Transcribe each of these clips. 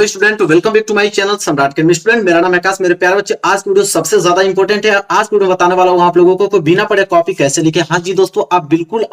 Student welcome back to my channel Samrat के student. मेरा नाम आकाश। मेरे प्यारे बच्चे, आज की वीडियो सबसे ज्यादा इंपॉर्टेंट है। आज की वीडियो बताने वाला हूं आप लोगों को बिना पढ़े कॉपी कैसे लिखे। हाँ जी दोस्तों, आप बिल्कुल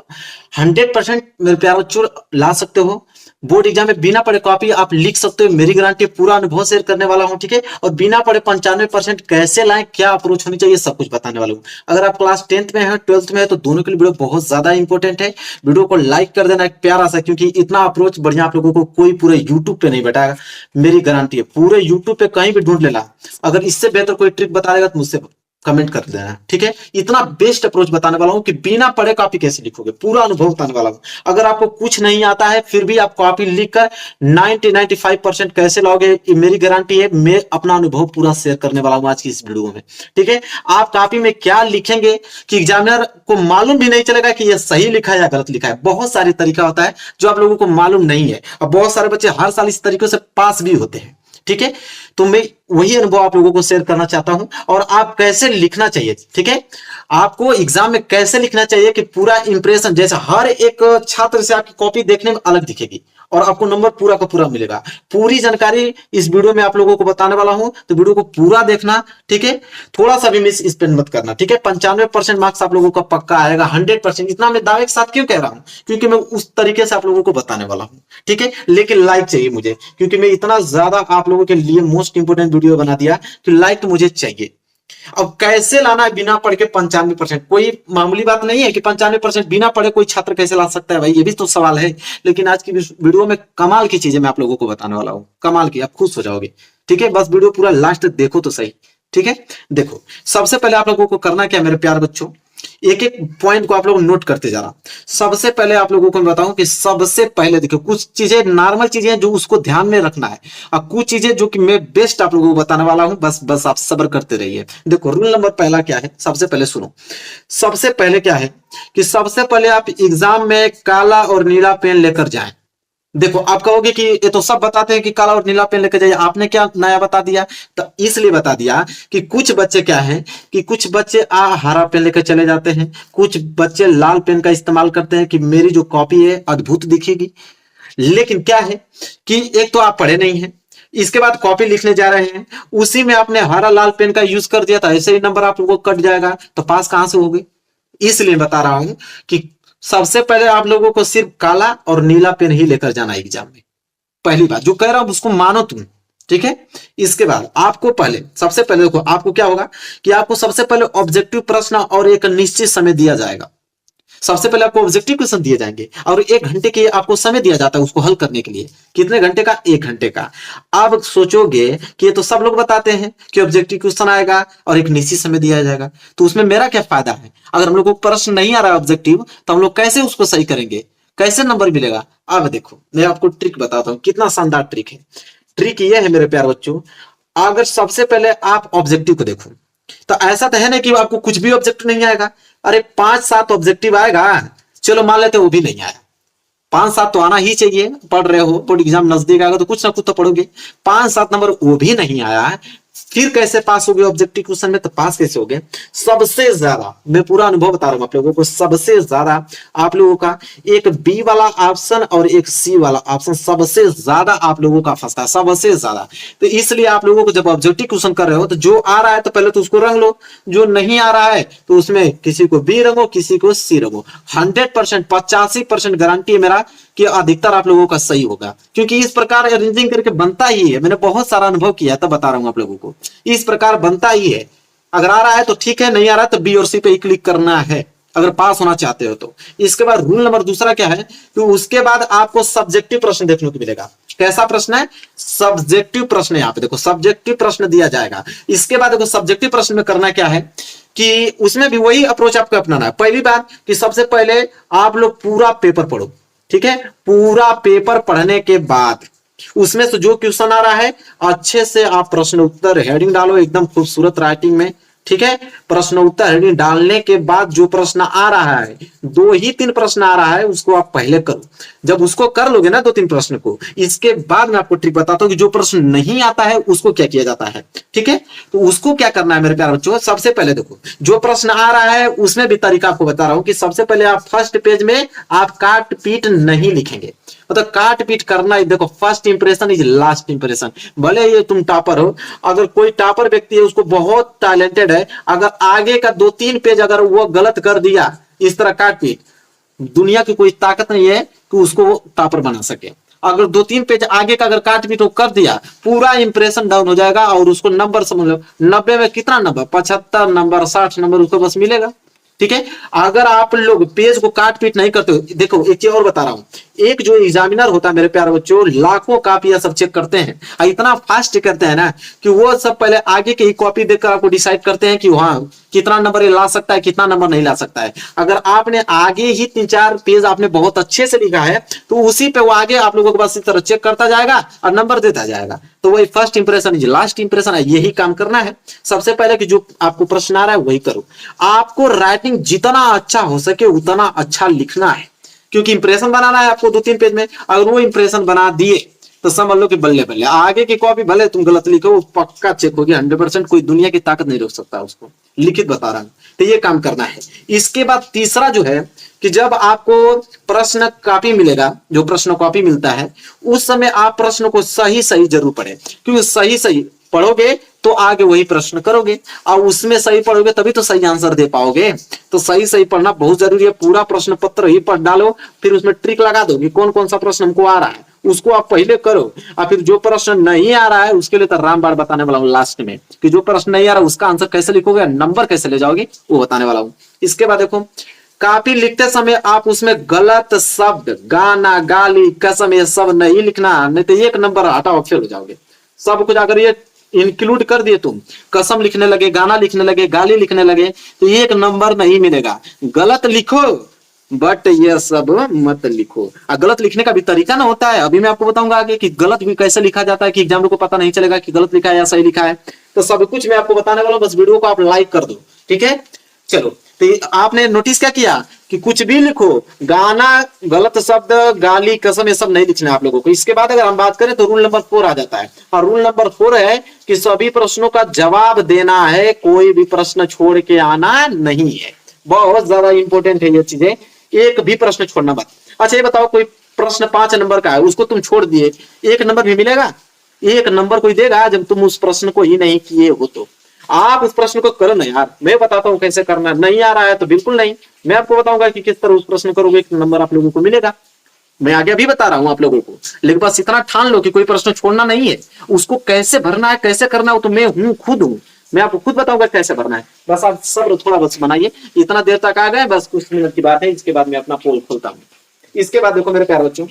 100% मेरे प्यारे बच्चों ला सकते हो। बोर्ड एग्जाम में बिना पढ़े कॉपी आप लिख सकते हो। मेरी गारंटी, पूरा अनुभव शेयर करने वाला हूं, ठीक है। और बिना पढ़े 95% कैसे लाएं, क्या अप्रोच होनी चाहिए, सब कुछ बताने वाला हूं। अगर आप क्लास 10th में है, 12th में है, तो दोनों के लिए वीडियो बहुत ज्यादा इंपॉर्टेंट है। वीडियो को लाइक कर देना एक प्यारा सा, क्योंकि इतना अप्रोच बढ़िया आप लोगों को कोई पूरे यूट्यूब पे नहीं बैठाएगा। मेरी गारंटी है, पूरे यूट्यूब पे कहीं भी ढूंढ लेना, अगर इससे बेहतर कोई ट्रिक बताएगा तो मुझसे कमेंट कर देना, ठीक है। इतना बेस्ट अप्रोच बताने वाला हूं कि बिना पढ़े कॉपी कैसे लिखोगे, पूरा अनुभव बताने वाला हूं। अगर आपको कुछ नहीं आता है फिर भी आप कॉपी लिखकर 90-95% कैसे लाओगे, मेरी गारंटी है। मैं अपना अनुभव पूरा शेयर करने वाला हूं आज की इस वीडियो में, ठीक है। आप कॉपी में क्या लिखेंगे कि एग्जामिनर को मालूम भी नहीं चलेगा कि यह सही लिखा है या गलत लिखा है। बहुत सारी तरीका होता है जो आप लोगों को मालूम नहीं है, और बहुत सारे बच्चे हर साल इस तरीकों से पास भी होते हैं, ठीक है। तो मैं वही अनुभव आप लोगों को शेयर करना चाहता हूं, और आप कैसे लिखना चाहिए, ठीक है। आपको एग्जाम में कैसे लिखना चाहिए कि पूरा इंप्रेशन, जैसे हर एक छात्र से आपकी कॉपी देखने में अलग दिखेगी और आपको नंबर पूरा का पूरा मिलेगा। पूरी जानकारी इस वीडियो में आप लोगों को बताने वाला हूं, तो वीडियो को पूरा देखना, ठीक है। थोड़ा सा भी मिस स्पेंड मत करना, ठीक है। 95% मार्क्स आप लोगों का पक्का आएगा, 100%। इतना मैं दावे के साथ क्यों कह रहा हूं, क्योंकि मैं उस तरीके से आप लोगों को बताने वाला हूं, ठीक है। लेकिन लाइक चाहिए मुझे, क्योंकि मैं इतना ज्यादा आप लोगों के लिए मोस्ट इंपोर्टेंट वीडियो बना दिया कि लाइक तो मुझे चाहिए। अब कैसे लाना है बिना पढ़ के 95%, कोई मामूली बात नहीं है कि 95% बिना पढ़े कोई छात्र कैसे ला सकता है भाई, ये भी तो सवाल है। लेकिन आज की वीडियो में कमाल की चीजें मैं आप लोगों को बताने वाला हूं, कमाल की, आप खुश हो जाओगे, ठीक है। बस वीडियो पूरा लास्ट तक देखो तो सही, ठीक है। देखो, सबसे पहले आप लोगों को करना क्या, मेरे प्यारे बच्चों, एक एक पॉइंट को आप लोग नोट करते जा रहा। सबसे पहले आप लोगों को मैं बताऊं कि सबसे पहले देखो, कुछ चीजें नॉर्मल चीजें जो उसको ध्यान में रखना है, और कुछ चीजें जो कि मैं बेस्ट आप लोगों को बताने वाला हूं। बस आप सब्र करते रहिए। देखो, रूल नंबर पहला क्या है, सबसे पहले सुनो। सबसे पहले क्या है कि सबसे पहले आप एग्जाम में काला और नीला पेन लेकर जाएं। देखो, आप कहोगे कि ये तो सब बताते हैं कि काला और नीला पेन लेकर जाइए, आपने क्या नया बता दिया। तो इसलिए बता दिया कि कुछ बच्चे क्या है कि कुछ बच्चे हरा पेन लेकर चले जाते हैं, कुछ बच्चे लाल पेन का इस्तेमाल करते हैं कि मेरी जो कॉपी है अद्भुत दिखेगी। लेकिन क्या है कि एक तो आप पढ़े नहीं है, इसके बाद कॉपी लिखने जा रहे हैं, उसी में आपने हरा लाल पेन का यूज कर दिया, तो ऐसे ही नंबर आप लोगों को कट जाएगा, तो पास कहां से होगे। इसलिए बता रहा हूं कि सबसे पहले आप लोगों को सिर्फ काला और नीला पेन ही लेकर जाना है एग्जाम में। पहली बात जो कह रहा हूं उसको मानो तुम, ठीक है। इसके बाद आपको पहले, सबसे पहले देखो, आपको क्या होगा कि आपको सबसे पहले ऑब्जेक्टिव प्रश्न और एक निश्चित समय दिया जाएगा। सबसे पहले आपको ऑब्जेक्टिव क्वेश्चन दिए जाएंगे और 1 घंटे के आपको समय दिया जाता है उसको हल करने के लिए। कितने घंटे का? 1 घंटे का। आप सोचोगे कि ये तो सब लोग बताते हैं कि ऑब्जेक्टिव क्वेश्चन आएगा और एक निश्चित समय दिया जाएगा, तो उसमें मेरा क्या फायदा है। अगर हम लोग को प्रश्न नहीं आ रहा है ऑब्जेक्टिव, तो हम लोग कैसे उसको सही करेंगे, कैसे नंबर मिलेगा। अब देखो, मैं आपको ट्रिक बताता हूं, कितना शानदार ट्रिक है। ट्रिक ये है मेरे प्यारे बच्चों, अगर सबसे पहले आप ऑब्जेक्टिव को देखो, तो ऐसा तो है ना कि आपको कुछ भी ऑब्जेक्टिव नहीं आएगा। अरे 5-7 ऑब्जेक्टिव आएगा, चलो मान लेते वो भी नहीं आया। 5-7 तो आना ही चाहिए, पढ़ रहे हो, बोर्ड एग्जाम नजदीक आएगा तो कुछ ना कुछ तो पढ़ोगे। 5-7 नंबर वो भी नहीं आया, फिर कैसे पास हो गए ऑब्जेक्टिव क्वेश्चन में, तो पास कैसे हो गए। सबसे ज्यादा, मैं पूरा अनुभव बता रहा हूं आप लोगों को, सबसे ज्यादा आप लोगों का एक बी वाला ऑप्शन और एक सी वाला ऑप्शन सबसे ज्यादा आप लोगों का फंसता है, सबसे ज्यादा। तो इसलिए आप लोगों को जब ऑब्जेक्टिव क्वेश्चन कर रहे हो, तो जो आ रहा है तो पहले तो उसको रंग लो, जो नहीं आ रहा है तो उसमें किसी को बी रंगो, किसी को सी रंगो। 100%, 85% गारंटी है मेरा कि अधिकतर आप लोगों का सही होगा, क्योंकि इस प्रकार अरेंजिंग करके बनता ही है। मैंने बहुत सारा अनुभव किया है, तब बता रहा हूं आप लोगों को, इस प्रकार बनता ही है। अगर आ रहा है तो ठीक है, नहीं आ रहा है तो बी और सी पे ही क्लिक करना है, अगर पास होना चाहते हो तो। इसके बाद रूल नंबर दूसरा क्या है कि उसके बाद आपको सब्जेक्टिव प्रश्न देखने को मिलेगा। कैसा प्रश्न है? सब्जेक्टिव प्रश्न। यहाँ पे देखो, सब्जेक्टिव प्रश्न दिया जाएगा। इसके बाद देखो, सब्जेक्टिव प्रश्न में करना क्या है कि उसमें भी वही अप्रोच आपको अपनाना है। पहली बात कि सबसे पहले आप लोग पूरा पेपर पढ़ो, ठीक है। पूरा पेपर पढ़ने के बाद उसमें से जो क्वेश्चन आ रहा है अच्छे से आप प्रश्न उत्तर हेडिंग डालो, एकदम खूबसूरत राइटिंग में, ठीक है। प्रश्न उत्तर हेडिंग डालने के बाद जो प्रश्न आ रहा है, 2 ही 3 प्रश्न आ रहा है, उसको आप पहले करो। जब उसको कर लोगे ना 2-3 प्रश्न को, इसके बाद मैं आपको ट्रिक बताता हूं कि जो प्रश्न नहीं आता है उसको क्या किया जाता है, ठीक है। तो उसको क्या करना है मेरे प्यारे बच्चों, सबसे पहले देखो, जो प्रश्न आ रहा है उसमें भी तरीका आपको बता रहा हूं कि सबसे पहले आप फर्स्ट पेज में आप काट पीट नहीं लिखेंगे। मतलब काट पीट करना ही। देखो first impression is last impression. भले ये तुम टॉपर हो, अगर कोई टॉपर व्यक्ति है उसको बहुत टैलेंटेड है, अगर आगे का 2-3 पेज अगर वो गलत कर दिया इस तरह काट पीट, दुनिया की कोई ताकत नहीं है कि उसको वो टॉपर बना सके। अगर 2-3 पेज आगे का अगर काट पीट कर दिया, पूरा इंप्रेशन डाउन हो जाएगा और उसको नंबर समझ लो 90 में कितना नंबर, 75 नंबर 60 नंबर उसको बस मिलेगा। ठीक है, अगर आप लोग पेज को काट पीट नहीं करते हो, देखो एक चीज और बता रहा हूं, एक जो एग्जामिनर होता है मेरे प्यारे बच्चों, लाखों कापियां सब चेक करते हैं और इतना फास्ट करते हैं ना कि वो सब पहले आगे की कॉपी देखकर आपको डिसाइड करते हैं कि हाँ कितना नंबर ये ला सकता है, कितना नंबर नहीं ला सकता है। अगर आपने आगे ही 3-4 पेज आपने बहुत अच्छे से लिखा है तो उसी पे वो आगे आप लोगों के पास इस तरह चेक करता जाएगा और नंबर देता जाएगा। तो वही first impression is last impression है, यही काम करना है। सबसे पहले कि जो आपको प्रश्न आ रहा है वही करो। आपको राइटिंग जितना अच्छा हो सके उतना अच्छा लिखना है, क्योंकि इंप्रेशन बनाना है आपको 2-3 पेज में। अगर वो इंप्रेशन बना दिए तो समझ लो कि बल्ले बल्ले, आगे की कॉपी भले तुम गलत लिखो वो पक्का चेक होगी 100%, कोई दुनिया की ताकत नहीं रोक सकता उसको, लिखित बता रहा हूं। तो ये काम करना है। इसके बाद तीसरा जो है कि जब आपको प्रश्न कॉपी मिलेगा, जो प्रश्न कॉपी मिलता है, उस समय आप प्रश्न को सही सही जरूर पढ़े, क्योंकि सही सही पढ़ोगे तो आगे वही प्रश्न करोगे और उसमें सही पढ़ोगे तभी तो सही आंसर दे पाओगे। तो सही सही पढ़ना बहुत जरूरी है। पूरा प्रश्न पत्र ही पढ़ डालो, फिर उसमें ट्रिक लगा दो कि कौन कौन सा प्रश्न हमको आ रहा है, उसको आप पहले करो और फिर जो प्रश्न नहीं आ रहा है उसके लिए तो रामबाण बताने वाला हूं लास्ट में, कि जो प्रश्न नहीं आ रहा उसका आंसर कैसे लिखोगे, नंबर कैसे ले जाओगे वो बताने वाला हूं। इसके बाद देखो कॉपी लिखते समय आप उसमें गलत शब्द, गाना, गाली, कसम ये सब नहीं लिखना, नहीं तो 1 नंबर हटाओ फेल हो जाओगे। सब कुछ अगर ये इंक्लूड कर दिए, तुम कसम लिखने लगे, गाना लिखने लगे, गाली लिखने लगे तो 1 नंबर नहीं मिलेगा। गलत लिखो बट ये सब मत लिखो। और गलत लिखने का भी तरीका ना होता है, अभी मैं आपको बताऊंगा आगे कि गलत भी कैसे लिखा जाता है, कि एग्जाम को पता नहीं चलेगा कि गलत लिखा है या सही लिखा है। तो सब कुछ मैं आपको बताने वाला हूं, बस वीडियो को आप लाइक कर दो। ठीक है, चलो तो आपने नोटिस क्या किया कि कुछ भी लिखो, गाना, गलत शब्द, गाली, कसम ये सब नहीं लिखना है आप लोगों को। इसके बाद अगर हम बात करें तो रूल नंबर 4 आ जाता है, और रूल नंबर 4 है कि सभी प्रश्नों का जवाब देना है, कोई भी प्रश्न छोड़ के आना नहीं है। बहुत ज्यादा इंपॉर्टेंट है ये चीजें, एक भी प्रश्न छोड़ना मत। अच्छा ये बताओ, कोई प्रश्न 5 नंबर का है उसको तुम छोड़ दिए, 1 नंबर भी मिलेगा? 1 नंबर कोई देगा जब तुम उस प्रश्न को ही नहीं किए हो। तो आप उस प्रश्न को करो ना यार, मैं बताता हूं कैसे करना है। नहीं आ रहा है तो बिल्कुल नहीं, मैं आपको बताऊंगा कि किस तरह उस प्रश्न करोगे, 1 नंबर आप लोगों को मिलेगा। मैं आगे अभी बता रहा हूं आप लोगों को, लेकिन बस इतना ठान लो कि कोई प्रश्न छोड़ना नहीं है। उसको कैसे भरना है, कैसे करना है, तो मैं हूं, खुद हूं, मैं आपको खुद बताऊंगा कैसे भरना है। बस आप सब्र थोड़ा बस बनाइए। इतना देर तक आ गए, बस कुछ मिनट की बात है, इसके बाद मैं अपना पोल खोलता हूं। इसके बाद देखो मेरे प्यारे बच्चों,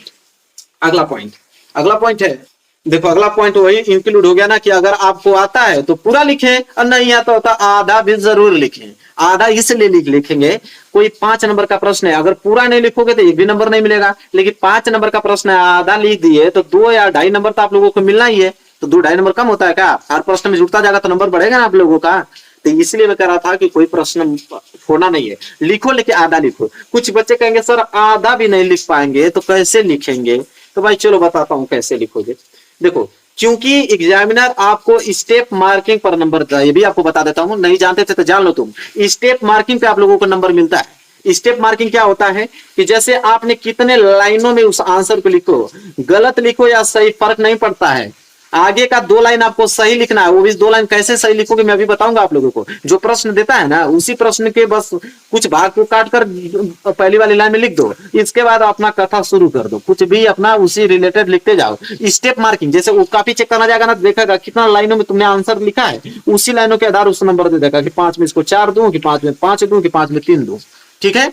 अगला पॉइंट है, देखो अगला पॉइंट वही इंक्लूड हो गया ना कि अगर आपको आता है तो पूरा लिखें और नहीं आता होता आधा भी जरूर लिखें। आधा इसलिए लिखेंगे, कोई 5 नंबर का प्रश्न है, अगर पूरा नहीं लिखोगे तो 1 भी नंबर नहीं मिलेगा। लेकिन 5 नंबर का प्रश्न है, आधा लिख दिए तो 2 या 2.5 नंबर तो आप लोगों को मिलना ही है। तो 2-2.5 नंबर कम होता है क्या? हर प्रश्न में जुड़ता जाएगा तो नंबर बढ़ेगा ना आप लोगों का। तो इसलिए मैं कह रहा था कि कोई प्रश्न छोड़ना नहीं है, लिखो लेकिन आधा लिखो। कुछ बच्चे कहेंगे सर आधा भी नहीं लिख पाएंगे तो कैसे लिखेंगे? तो भाई चलो बताता हूं कैसे लिखोगे। देखो क्योंकि एग्जामिनर आपको स्टेप मार्किंग पर नंबर देता है, ये भी आपको बता देता हूं, नहीं जानते थे तो जान लो तुम। स्टेप मार्किंग पे आप लोगों को नंबर मिलता है। स्टेप मार्किंग क्या होता है कि जैसे आपने कितने लाइनों में उस आंसर को लिखो, गलत लिखो या सही फर्क नहीं पड़ता है। आगे का 2 लाइन आपको सही लिखना है, वो भी 2 लाइन कैसे सही लिखोगे मैं अभी बताऊंगा आप लोगों को। जो प्रश्न देता है ना उसी प्रश्न के बस कुछ भाग को काट कर पहली वाली लाइन में लिख दो, इसके बाद अपना कथा शुरू कर दो, कुछ भी अपना उसी रिलेटेड लिखते जाओ। स्टेप मार्किंग जैसे वो काफी चेक करना जाएगा ना, देखेगा कितना लाइनों में तुमने आंसर लिखा है, उसी लाइनों के आधार उस नंबर दे देगा कि 5 में इसको 4 दूं, कि 5 में 5 दूं, कि 5 में 3 दूं। ठीक है,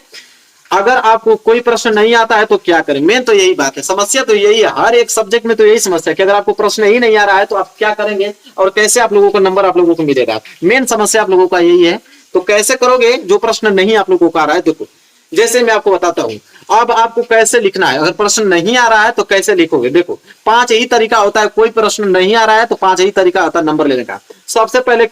अगर आपको कोई प्रश्न नहीं आता है तो क्या करें? मेन तो यही बात है, समस्या तो यही है, हर एक सब्जेक्ट में तो यही समस्या है कि अगर आपको प्रश्न ही नहीं आ रहा है तो आप क्या करेंगे और कैसे आप लोगों को नंबर आप लोगों को मिलेगा। मेन समस्या आप लोगों का यही है। तो कैसे करोगे जो प्रश्न नहीं आप लोगों को आ रहा है? देखो जैसे मैं आपको बताता हूं, अब आपको कैसे लिखना है। अगर प्रश्न नहीं आ रहा है तो कैसे लिखोगे? देखो 5 ही तरीका होता है, कोई प्रश्न नहीं आ रहा है तो 5 ही तरीका होता है नंबर लेने का। सबसे पहले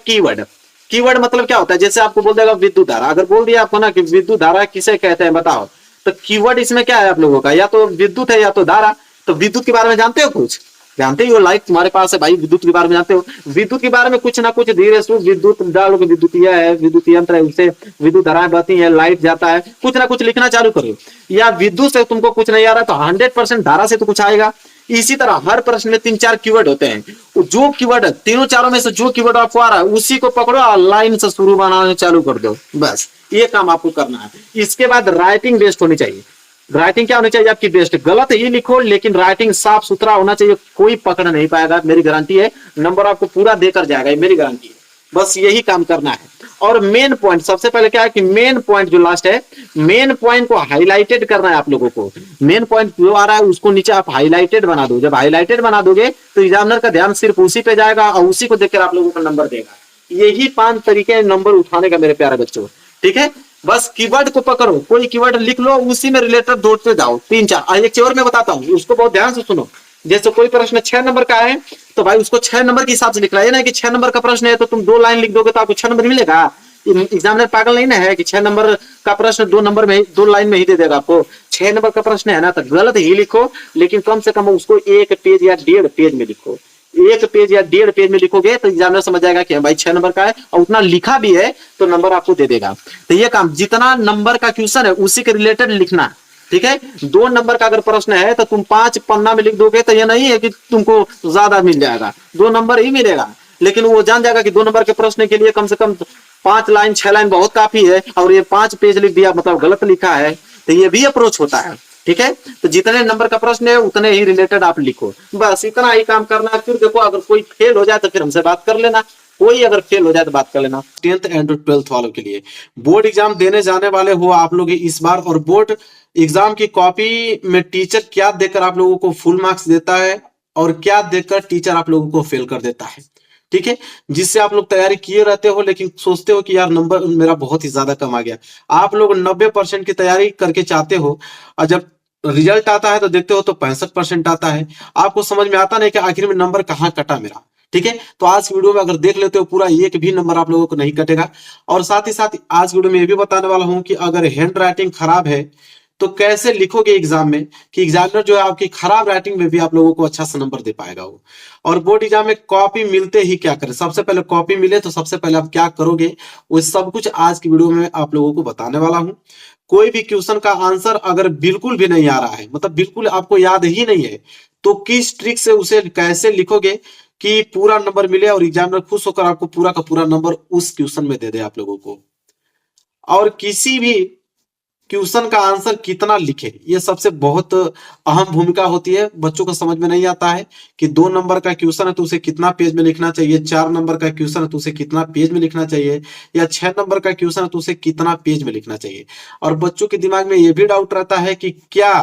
कीवर्ड मतलब क्या होता है? जैसे आपको बोल देगा विद्युत धारा, अगर बोल दिया आपको ना कि विद्युत धारा किसे कहते हैं बताओ, तो कीवर्ड इसमें क्या है आप लोगों का? या तो विद्युत है या तो धारा। तो विद्युत के बारे में जानते हो कुछ? जानते ही हो लाइट तुम्हारे पास है भाई, विद्युत के बारे में जानते हो, विद्युत के बारे में कुछ ना कुछ धीरे से विद्युत डालोगे, विद्युतीय है, विद्युत यंत्र है, उससे विद्युत धाराएं बहती है, लाइट जाता है, कुछ ना कुछ लिखना चालू करो। या विद्युत से तुमको कुछ नहीं आ रहा तो 100% धारा से तो कुछ आएगा। इसी तरह हर प्रश्न में 3-4 कीवर्ड होते हैं, जो कीवर्ड तीनों चारों में से जो कीवर्ड आपको आ रहा है उसी को पकड़ो और लाइन से शुरू बनाना चालू कर दो, बस ये काम आपको करना है। इसके बाद राइटिंग बेस्ड होनी चाहिए। राइटिंग क्या होनी चाहिए आपकी बेस्ट, गलत ही लिखो लेकिन राइटिंग साफ सुथरा होना चाहिए, कोई पकड़ नहीं पाएगा, मेरी गारंटी है, नंबर आपको पूरा देकर जाएगा, ये मेरी गारंटी है। बस यही काम करना है। और मेन पॉइंट सबसे पहले क्या है कि मेन पॉइंट जो लास्ट है, मेन पॉइंट को हाईलाइटेड करना है आप लोगों को। मेन पॉइंट जो आ रहा है उसको नीचे आप हाईलाइटेड बना दो, जब हाईलाइटेड बना दोगे तो एग्जामिनर का ध्यान सिर्फ उसी पे जाएगा और उसी को देखकर आप लोगों को नंबर देगा। यही 5 तरीके हैं नंबर उठाने का मेरे प्यारे बच्चों, ठीक है। बस कीवर्ड को पकड़ो, कोई कीवर्ड लिख लो, उसी में रिलेटेड दौड़ते जाओ 3-4। एक चीज और मैं बताता हूँ, उसको बहुत ध्यान से सुनो। जैसे कोई प्रश्न 6 नंबर का है तो भाई उसको 6 नंबर के हिसाब से लिखना है ना कि 6 नंबर का प्रश्न है तो तुम 2 लाइन लिख दोगे तो आपको 6 नंबर मिलेगा। एग्जामिनर पागल नहीं ना है कि 6 नंबर का प्रश्न 2 नंबर में 2 लाइन में ही दे देगा आपको। 6 नंबर का प्रश्न है ना तो गलत ही लिखो, लेकिन कम से कम उसको 1 पेज या 1.5 पेज में लिखो। 1 पेज या 1.5 पेज में लिखोगे तो एग्जामिनर समझ जाएगा कि भाई 6 नंबर का है और उतना लिखा भी है तो नंबर आपको दे देगा। तो ये काम, जितना नंबर का क्वेश्चन है उसी के रिलेटेड लिखना, ठीक है। 2 नंबर का अगर प्रश्न है तो तुम 5 पन्ना में लिख दोगे तो ये नहीं है कि तुमको ज्यादा मिल जाएगा, 2 नंबर ही मिलेगा। लेकिन वो जान जाएगा कि 2 नंबर के प्रश्न के लिए कम से कम 5 लाइन 6 लाइन बहुत काफी है और ये 5 पेज लिख दिया मतलब गलत लिखा है। तो ये भी अप्रोच होता है, ठीक है। तो जितने नंबर का प्रश्न है उतने ही रिलेटेड आप लिखो, बस इतना ही काम करना है। फिर देखो अगर कोई फेल हो जाए तो फिर हमसे बात कर लेना, कोई अगर फेल हो जाए तो बात कर लेना। 10th एंड 12th वालों के लिए बोर्ड एग्जाम देने जाने वाले हो आप लोग इस बार, और बोर्ड एग्जाम की कॉपी में टीचर क्या देकर आप लोगों को फुल मार्क्स देता है और क्या देकर टीचर आप लोगों को फेल कर देता है, ठीक है। जिससे आप लोग तैयारी किए रहते हो लेकिन सोचते हो कि यार नंबर मेरा बहुत ही ज्यादा कम आ गया। आप लोग 90% की तैयारी करके चाहते हो और जब रिजल्ट आता है तो देखते हो तो 65% आता है। आपको समझ में आता नहीं कि आखिर में नंबर कहाँ कटा मेरा, ठीक है। तो आज की वीडियो में अगर देख लेते हो पूरा एक भी नंबर आप लोगों को नहीं कटेगा। और साथ ही साथ आज वीडियो में ये भी बताने वाला हूं कि अगर हैंड राइटिंग खराब है तो कैसे लिखोगे एग्जाम में कि एग्जामिनर जो है आपकी खराब राइटिंग में भी आप लोगों को अच्छा सा नंबर दे पाएगा वो। और बोर्ड एग्जाम में कॉपी मिलते ही क्या करें, सबसे पहले कॉपी मिले तो सबसे पहले आप क्या करोगे वो सब कुछ आज की वीडियो में आप लोगों को बताने वाला हूं। कोई भी क्वेश्चन का आंसर अगर बिल्कुल भी नहीं आ रहा है, मतलब बिल्कुल आपको याद ही नहीं है, तो किस ट्रिक से उसे कैसे लिखोगे कि पूरा नंबर मिले और एग्जामिनर खुश होकर आपको पूरा का पूरा नंबर उस क्वेश्चन में दे दे आप लोगों को। और किसी भी क्वेश्चन का आंसर कितना लिखे, ये सबसे बहुत अहम भूमिका होती है। बच्चों को समझ में नहीं आता है कि 2 नंबर का क्वेश्चन है तो उसे कितना पेज में लिखना चाहिए, 4 नंबर का क्वेश्चन है तो उसे कितना पेज में लिखना चाहिए, या 6 नंबर का क्वेश्चन है तो उसे कितना पेज में लिखना चाहिए। और बच्चों के दिमाग में यह भी डाउट रहता है कि क्या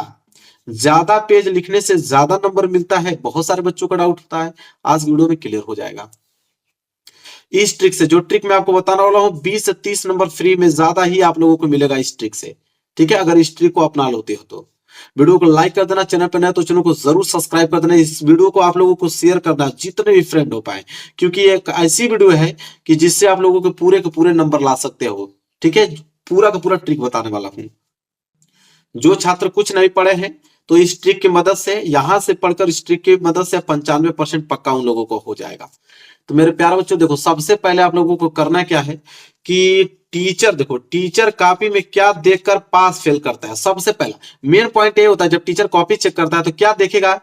ज्यादा पेज लिखने से ज्यादा नंबर मिलता है, बहुत सारे बच्चों का डाउट होता है। आज वीडियो में क्लियर हो जाएगा इस ट्रिक से। जो ट्रिक मैं आपको बताने वाला हूं 20 से 30 नंबर फ्री में ज्यादा ही आप लोगों को मिलेगा इस ट्रिक से, ठीक है। अगर इस ट्रिक को अपना लेते हो तो वीडियो को लाइक कर देना, चैनल पर नए तो चैनल को जरूर सब्सक्राइब कर देना। इस वीडियो को आप लोगों को शेयर करना जितने भी फ्रेंड हो पाए, क्योंकि एक ऐसी वीडियो है कि जिससे आप लोगों के पूरे नंबर ला सकते हो, ठीक है। पूरा का पूरा ट्रिक बताने वाला हूं। जो छात्र कुछ नहीं पढ़े हैं तो इस ट्रिक की मदद से, यहां से पढ़कर इस ट्रिक की मदद से 95% पक्का उन लोगों को हो जाएगा। तो मेरे प्यारे बच्चों देखो, सबसे पहले आप लोगों को करना क्या है कि टीचर, देखो टीचर कॉपी में क्या देखकर पास फेल करता है। सबसे पहला मेन पॉइंट ये होता है, जब टीचर कॉपी चेक करता है तो क्या देखेगा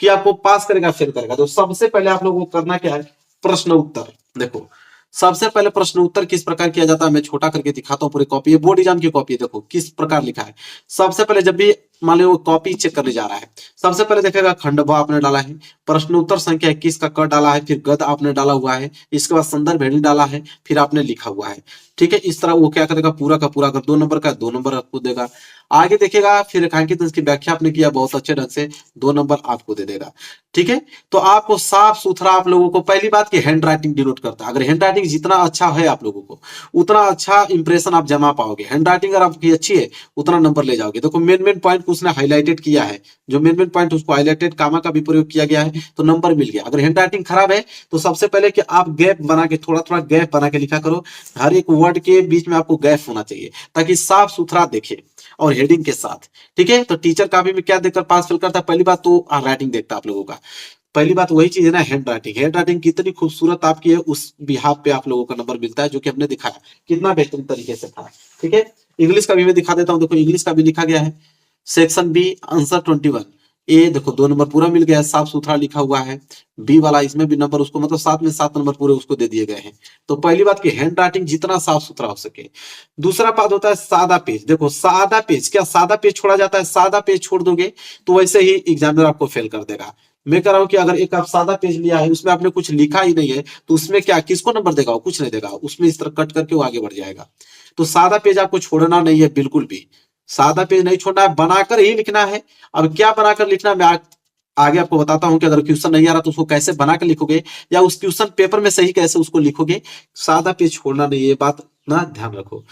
कि आपको पास करेगा फेल करेगा। तो सबसे पहले आप लोगों को करना क्या है, प्रश्न उत्तर। देखो सबसे पहले प्रश्न उत्तर किस प्रकार किया जाता है, मैं छोटा करके दिखाता हूँ। पूरी कॉपी है, बोर्ड एग्जाम की कॉपी है, देखो किस प्रकार लिखा है। सबसे पहले जब भी मान लो कॉपी चेक करने जा रहा है, सबसे पहले देखेगा खंड ब आपने डाला है, प्रश्न उत्तर संख्या 21 का क डाला है, फिर गद आपने डाला हुआ है, इसके बाद संदर्भ हेडिंग डाला है, फिर आपने लिखा हुआ है, ठीक है। इस तरह वो क्या करेगा, पूरा का पूरा, अगर 2 नंबर का 2 नंबर आपको देगा। आगे देखेगा फिर रेखांकित इसकी व्याख्या आपने किया बहुत अच्छे ढंग से, 2 नंबर आपको दे देगा, ठीक है। तो आपको साफ सुथरा आप लोगों को, पहली बात की हैंड राइटिंग डिनोट करता है। अगर हैंड राइटिंग जितना अच्छा है आप लोगों को उतना अच्छा इंप्रेशन आप जमा पाओगे। हैंड राइटिंग अगर आपकी अच्छी है उतना नंबर ले जाओगे। देखो मेन पॉइंट को उसने हाईलाइटेड किया है, जो मेन पॉइंट उसको हाईलाइटेड कामा का भी प्रयोग किया गया है तो नंबर मिल गया। अगर हैंड राइटिंग खराब है तो सबसे पहले कि आप गैप बना के, थोड़ा थोड़ा गैप बना के लिखा करो। हर एक वर्ड के बीच में आपको गैप होना चाहिए ताकि साफ सुथरा देखे और हेडिंग के साथ, ठीक है। तो टीचर कॉपी में क्या देखकर पास फेल करता है, पहली बात तो राइटिंग देखता है आप लोगों का। पहली बात वही चीज है ना, हैंड राइटिंग कितनी खूबसूरत आपकी है, उस बिहाफ पे आप लोगों का नंबर मिलता है, जो कि हमने दिखाया कितना बेहतरीन तरीके से था। ठीक है, इंग्लिश का भी मैं दिखा देता हूँ। देखो इंग्लिश का भी लिखा गया है, सेक्शन बी आंसर 21 ए, देखो 2 नंबर पूरा मिल गया है, साफ सुथरा लिखा हुआ है। बी वाला इसमें भी नंबर उसको मतलब 7 में 7 नंबर पूरे उसको दे दिए गए हैं। तो पहली बात की हैंड राइटिंग जितना साफ सुथरा हो सके। दूसरा बात होता है सादा पेज। देखो सादा पेज, क्या सादा पेज छोड़ा जाता है? सादा पेज छोड़ दोगे तो वैसे ही एग्जामिनर आपको फेल कर देगा। मैं कह रहा हूं कि अगर एक आप सादा पेज लिया है, उसमें आपने कुछ लिखा ही नहीं है, तो उसमें क्या किसको नंबर देगा? वो कुछ नहीं देगा, उसमें इस तरह कट करके वो आगे बढ़ जाएगा। तो सादा पेज आपको छोड़ना नहीं है बिल्कुल भी, सादा पेज नहीं छोड़ना है, बनाकर ही लिखना है। अब क्या बनाकर लिखना है, मैं आगे आपको बताता हूं कि अगर क्वेश्चन नहीं आ रहा तो उसको कैसे बनाकर लिखोगे, या उस क्वेश्चन पेपर में सही कैसे उसको लिखोगे। सादा पेज छोड़ना नहीं, ये बात ना ध्यान रखो।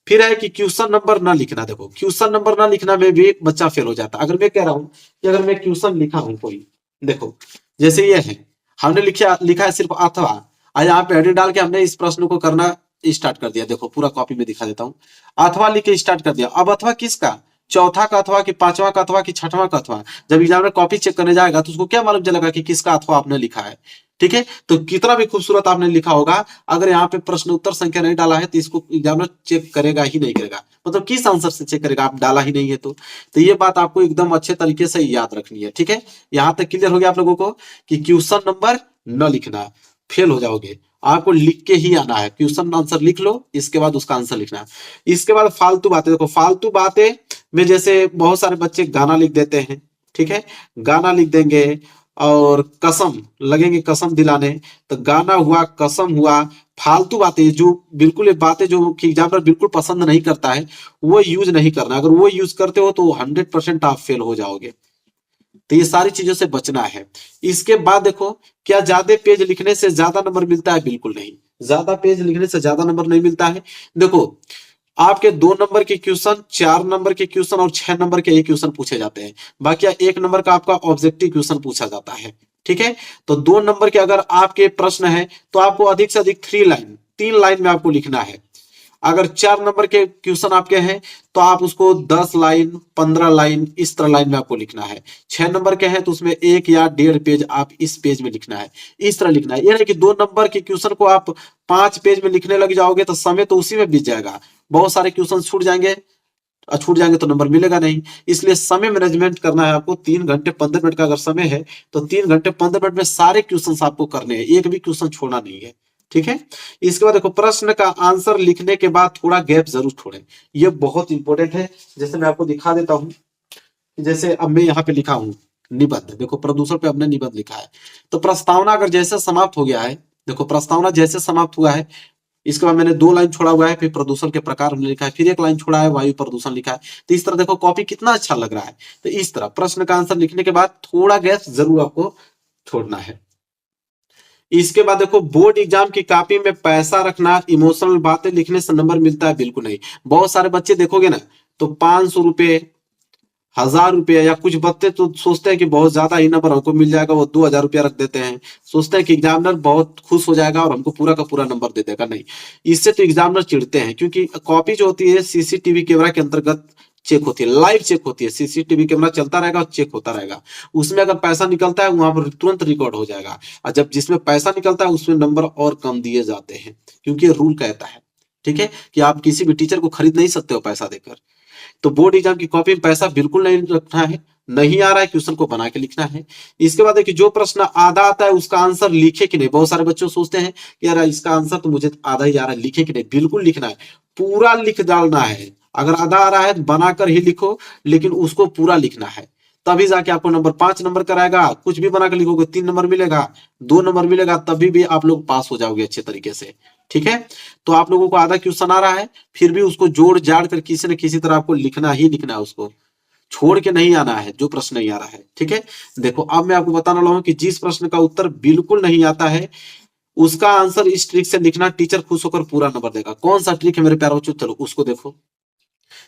फिर है कि क्वेश्चन नंबर ना लिखना। देखो क्वेश्चन नंबर ना लिखना में भी एक बच्चा फेल हो जाता है। अगर मैं कह रहा हूं कि अगर मैं क्वेश्चन लिखा हूं कोई, देखो जैसे ये है, हमने लिखा है सिर्फ अथवा, आज यहाँ पे हेडिंग डाल के हमने इस प्रश्न को करना स्टार्ट कर दिया। देखो पूरा कॉपी में दिखा देता हूँ, अथवा लिख के स्टार्ट कर दिया। अब अथवा किसका? चौथा का अथवा कि पांचवा का अथवा कि छठवां का अथवा? जब एग्जामिनर कॉपी चेक करने जाएगा तो उसको क्या मालूम चलेगा कि किसका अथवा आपने लिखा है। ठीक है, तो कितना भी खूबसूरत आपने लिखा होगा, अगर यहाँ पे प्रश्न उत्तर संख्या नहीं डाला है तो इसको एग्जामिनर चेक करेगा ही नहीं करेगा। मतलब किस आंसर से चेक करेगा? आप डाला ही नहीं है तो ये बात आपको एकदम अच्छे तरीके से याद रखनी है। ठीक है, यहाँ तक क्लियर हो गया आप लोगों को कि क्वेश्चन नंबर न लिखना, फेल हो जाओगे। आपको लिख के ही आना है, क्वेश्चन आंसर लिख लो, इसके बाद उसका आंसर लिखना है। इसके बाद फालतू बातें। देखो फालतू बातें में जैसे बहुत सारे बच्चे गाना लिख देते हैं। ठीक है, गाना लिख देंगे और कसम लगेंगे कसम दिलाने, तो गाना हुआ, कसम हुआ, फालतू बातें जो बिल्कुल बातें जो कि एग्जामिनर बिल्कुल पसंद नहीं करता है, वो यूज नहीं करना। अगर वो यूज करते हो तो 100% आप फेल हो जाओगे। तो ये सारी चीजों से बचना है। इसके बाद देखो, क्या ज्यादा पेज लिखने से ज्यादा नंबर मिलता है? बिल्कुल नहीं, ज्यादा पेज लिखने से ज्यादा नंबर नहीं मिलता है। देखो आपके 2 नंबर के क्वेश्चन, 4 नंबर के क्वेश्चन और 6 नंबर के एक क्वेश्चन पूछे जाते हैं, बाकी 1 नंबर का आपका ऑब्जेक्टिव क्वेश्चन पूछा जाता है। ठीक है, तो 2 नंबर के अगर आपके प्रश्न है तो आपको अधिक से अधिक 3 लाइन में आपको लिखना है। अगर 4 नंबर के क्वेश्चन आपके हैं तो आप उसको 10 लाइन 15 लाइन इस तरह लाइन में आपको लिखना है। 6 नंबर के हैं तो उसमें 1 या 1.5 पेज आप इस पेज में लिखना है, इस तरह लिखना है। यह नहीं कि 2 नंबर के क्वेश्चन को आप 5 पेज में लिखने लग जाओगे तो समय तो उसी में बीत जाएगा, बहुत सारे क्वेश्चन छूट जाएंगे तो नंबर मिलेगा नहीं। इसलिए समय मैनेजमेंट करना है आपको। 3 घंटे 15 मिनट का अगर समय है तो 3 घंटे 15 मिनट में सारे क्वेश्चन आपको करने हैं, एक भी क्वेश्चन छोड़ना नहीं है। ठीक है, इसके बाद देखो प्रश्न का आंसर लिखने के बाद थोड़ा गैप जरूर छोड़ें, ये बहुत इंपॉर्टेंट है। जैसे मैं आपको दिखा देता हूं, जैसे अब मैं यहाँ पे लिखा हूं निबंध, देखो प्रदूषण पे हमने निबंध लिखा है, तो प्रस्तावना अगर जैसे समाप्त हो गया है, देखो प्रस्तावना जैसे समाप्त हुआ है, इसके बाद मैंने 2 लाइन छोड़ा हुआ है, फिर प्रदूषण के प्रकार हमने लिखा है, फिर 1 लाइन छोड़ा है, वायु प्रदूषण लिखा है। तो इस तरह देखो कॉपी कितना अच्छा लग रहा है। तो इस तरह प्रश्न का आंसर लिखने के बाद थोड़ा गैप जरूर आपको छोड़ना है। इसके बाद देखो बोर्ड एग्जाम की कॉपी में पैसा रखना, इमोशनल बातें लिखने से नंबर मिलता है? बिल्कुल नहीं। बहुत सारे बच्चे देखोगे ना तो 500 रुपए, 1000 रुपया, या कुछ बच्चे तो सोचते हैं कि बहुत ज्यादा ही नंबर हमको मिल जाएगा, वो 2000 रुपया रख देते हैं, सोचते हैं कि एग्जामिनर बहुत खुश हो जाएगा और हमको पूरा का पूरा नंबर दे देगा। नहीं, इससे तो एग्जामिनर चिढ़ते हैं, क्योंकि कॉपी जो होती है सीसीटीवी कैमरा के अंतर्गत चेक होती है, लाइव चेक होती है। सीसीटीवी कैमरा चलता रहेगा और चेक होता रहेगा, उसमें अगर पैसा निकलता है वहां पर तुरंत रिकॉर्ड हो जाएगा, और जब जिसमें पैसा निकलता है उसमें नंबर और कम दिए जाते हैं, क्योंकि रूल कहता है। ठीक है, कि आप किसी भी टीचर को खरीद नहीं सकते हो पैसा देकर। तो बोर्ड एग्जाम की कॉपी में पैसा बिल्कुल नहीं रखना है, नहीं आ रहा है क्वेश्चन को बना के लिखना है। इसके बाद देखिए जो प्रश्न आधा आता है उसका आंसर लिखे कि नहीं। बहुत सारे बच्चे सोचते हैं कि यार इसका आंसर तो मुझे आधा ही आ रहा है, लिखे कि नहीं। बिल्कुल लिखना है, पूरा लिख डालना है। अगर आधा आ रहा है तो बनाकर ही लिखो, लेकिन उसको पूरा लिखना है, तभी जाके आपको नंबर 5 नंबर कराएगा। कुछ भी बनाकर लिखोगे 3 नंबर मिलेगा, 2 नंबर मिलेगा, तभी भी आप लोग पास हो जाओगे अच्छे तरीके से। ठीक है, तो आप लोगों को आधा क्वेश्चन आ रहा है, फिर भी उसको जोड़ जाड़ कर किसी न किसी तरह आपको लिखना ही लिखना है, उसको छोड़ के नहीं आना है जो प्रश्न नहीं आ रहा है। ठीक है, देखो अब मैं आपको बताने वाला हूं कि जिस प्रश्न का उत्तर बिल्कुल नहीं आता है उसका आंसर इस ट्रिक से लिखना, टीचर खुश होकर पूरा नंबर देगा। कौन सा ट्रिक है मेरे प्यारे बच्चों, चलो उसको देखो।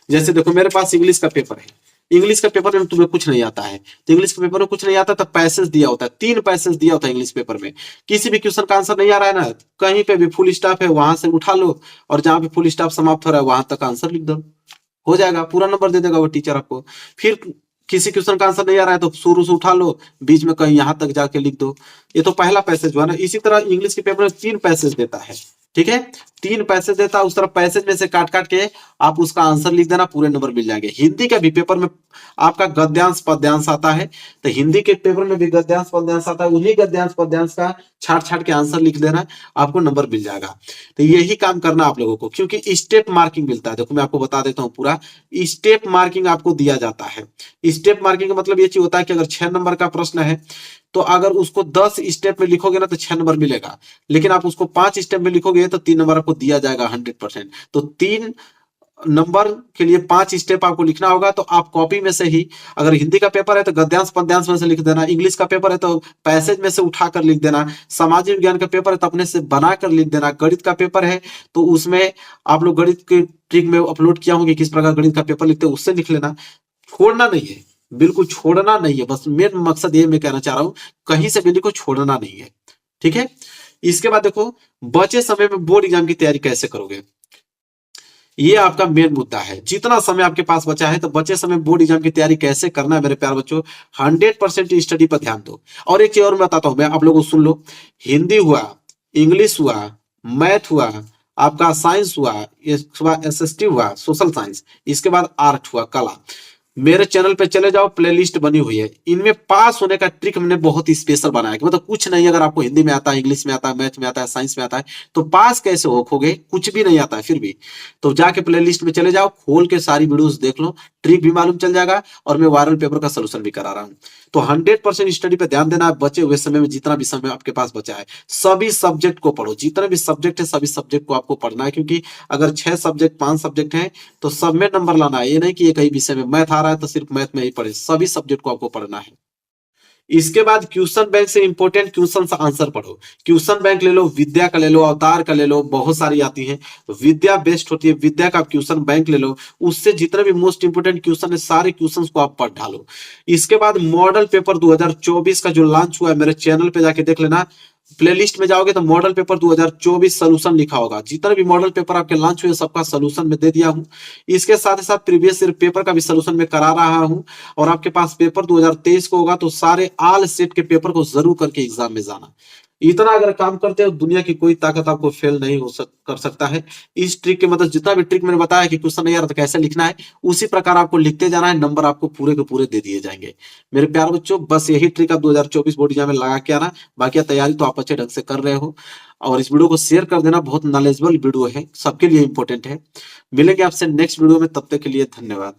जैसे देखो मेरे पास इंग्लिश का पेपर है, इंग्लिश का पेपर में तुम्हें कुछ नहीं आता है, तो इंग्लिश के पेपर में कुछ नहीं आता तो पैसेज दिया होता है, 3 पैसेज दिया होता है इंग्लिश पेपर में। किसी भी क्वेश्चन का आंसर नहीं आ रहा है ना, कहीं पे भी फुल स्टॉप है वहां से उठा लो, और जहां पे फुल स्टॉप समाप्त हो रहा है वहां तक आंसर लिख दो, हो जाएगा, पूरा नंबर दे देगा वो टीचर आपको। फिर किसी क्वेश्चन का आंसर नहीं आ रहा है तो शुरू से उठा लो, बीच में कहीं यहां तक जाके लिख दो। ये तो पहला पैसेज हुआ ना। इसी तरह इंग्लिश के पेपर में 3 पैसेज देता है, ठीक है, 3 पैसेज देता है। उस तरह पैसेज में से काट काट के आप उसका आंसर लिख देना, पूरे नंबर मिल जाएंगे। हिंदी के भी पेपर में आपका गद्यांश पद्यांश आता है, तो हिंदी के पेपर में भी गद्यांश पद्यांश आता है, उन्हीं गद्यांश पद्यांश का छाट छाट के आंसर लिख देना, आपको नंबर मिल जाएगा। तो यही काम करना आप लोगों को, क्योंकि स्टेप मार्किंग मिलता है। देखो मैं आपको बता देता हूँ, पूरा स्टेप मार्किंग आपको दिया जाता है। स्टेप मार्किंग का मतलब ये चीज होता है कि अगर 6 नंबर का प्रश्न है तो अगर उसको 10 स्टेप में लिखोगे ना तो 6 नंबर मिलेगा, लेकिन आप उसको 5 स्टेप में लिखोगे तो 3 नंबर आपको दिया जाएगा 100%। तो 3 नंबर के लिए 5 स्टेप आपको लिखना होगा। तो आप कॉपी में से ही, अगर हिंदी का पेपर है तो गद्यांश पद्यांश में से लिख देना, इंग्लिश का पेपर है तो पैसेज में से उठाकर लिख देना, सामाजिक विज्ञान का पेपर है तो अपने से बनाकर लिख देना, गणित का पेपर है तो उसमें आप लोग गणित के ट्रिक में अपलोड किया होंगे किस प्रकार गणित का पेपर लिखते हैं, उससे लिख लेना। छोड़ना नहीं है, बिल्कुल छोड़ना नहीं है। बस मेन मकसद ये मैं कहना चाह रहा हूं, कहीं से भी लिखो, छोड़ना नहीं है, ठीक है। इसके बाद देखो, बचे समय में बोर्ड एग्जाम की तैयारी कैसे करोगे, ये आपका मेन मुद्दा है। जितना समय आपके पास बचा है तो बचे समय बोर्ड एग्जाम की तैयारी कैसे करना है मेरे प्यारे बच्चों, 100% स्टडी पर ध्यान दो। और एक चीज और मैं बताता हूं, मैं आप लोगों को सुन लो। हिंदी हुआ, इंग्लिश हुआ, मैथ हुआ, आपका साइंस हुआ, इसके बाद एसएसटी हुआ, सोशल साइंस, इसके बाद आर्ट हुआ, कला, मेरे चैनल पे चले जाओ, प्लेलिस्ट बनी हुई है। इनमें पास होने का ट्रिक मैंने बहुत ही स्पेशल बनाया है, मतलब कुछ नहीं, अगर आपको हिंदी में आता है, इंग्लिश में आता है, मैथ में आता है, साइंस में आता है, तो पास कैसे होगे, कुछ भी नहीं आता है फिर भी, तो जाके प्लेलिस्ट में चले जाओ, खोल के सारी वीडियोस देख लो, ट्रिक भी मालूम चल जाएगा, और मैं वायरल पेपर का सोल्यूशन भी करा रहा हूं। तो 100% स्टडी पे ध्यान देना। बचे हुए समय में जितना भी समय आपके पास बचा है, सभी सब्जेक्ट को पढ़ो, जितने भी सब्जेक्ट है सभी सब्जेक्ट को आपको पढ़ना है, क्योंकि अगर 6 सब्जेक्ट 5 सब्जेक्ट हैं तो सब में नंबर लाना है। ये नहीं कि एक ही विषय में मैथ आ रहा है तो सिर्फ मैथ में ही पढ़े, सभी सब्जेक्ट को आपको पढ़ना है। इसके बाद क्वेश्चन बैंक से इंपॉर्टेंट क्वेश्चन का आंसर पढ़ो। क्वेश्चन बैंक ले लो, विद्या का ले लो, अवतार का ले लो, बहुत सारी आती है, विद्या बेस्ट होती है, विद्या का क्वेश्चन बैंक ले लो, उससे जितने भी मोस्ट इंपोर्टेंट क्वेश्चन है सारे क्वेश्चंस को आप पढ़ डालो। इसके बाद मॉडल पेपर 2024 का जो लॉन्च हुआ है, मेरे चैनल पे जाके देख लेना, प्लेलिस्ट में जाओगे तो मॉडल पेपर 2024 सोल्यूशन लिखा होगा। जितने भी मॉडल पेपर आपके लॉन्च हुए सबका सोल्यूशन में दे दिया हूं। इसके साथ ही साथ प्रीवियस ईयर पेपर का भी सोल्यूशन में करा रहा हूं। और आपके पास पेपर 2023 को होगा तो सारे ऑल सेट के पेपर को जरूर करके एग्जाम में जाना। इतना अगर काम करते हो, दुनिया की कोई ताकत आपको फेल नहीं कर सकता है। इस ट्रिक के मतलब जितना भी ट्रिक मैंने बताया कि क्वेश्चन नहीं आ रहा तो कैसे लिखना है, उसी प्रकार आपको लिखते जाना है, नंबर आपको पूरे के पूरे दे दिए जाएंगे। मेरे प्यारे बच्चों, बस यही ट्रिक आप 2024 बोर्ड एग्जाम में लगा के आना। बाकी तैयारी तो आप अच्छे ढंग से कर रहे हो। और इस वीडियो को शेयर कर देना, बहुत नॉलेजेबल वीडियो है, सबके लिए इंपॉर्टेंट है। मिलेंगे आपसे नेक्स्ट वीडियो में, तब तक के लिए धन्यवाद।